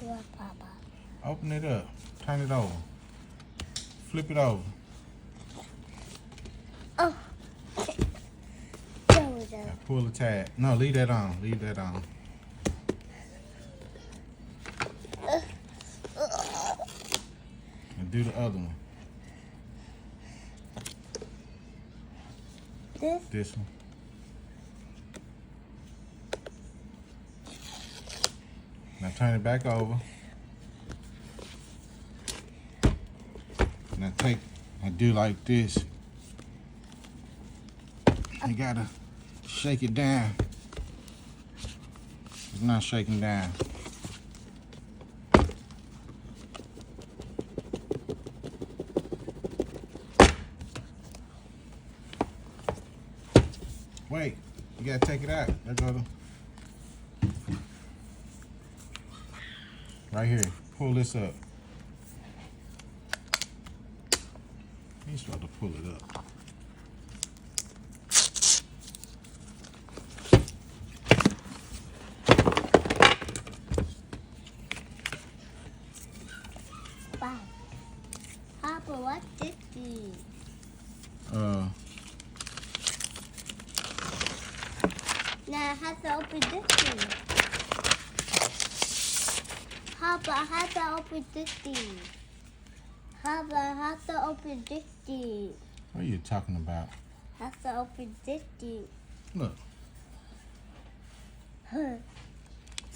What, Papa? Open it up. Turn it over. Flip it over. Oh. Now pull the tab. No, leave that on. Leave that on. And do the other one. This one. Now turn it back over. Now take and do like this. You gotta shake it down. It's not shaking down. Wait, you gotta take it out. There go the... Right here, pull this up. You're supposed to pull it up. Wow. Papa, what's this thing? Now I have to open this thing. Papa, I have to open this thing. Papa, I have to open this thing. What are you talking about? I have to open this thing. Look. Huh.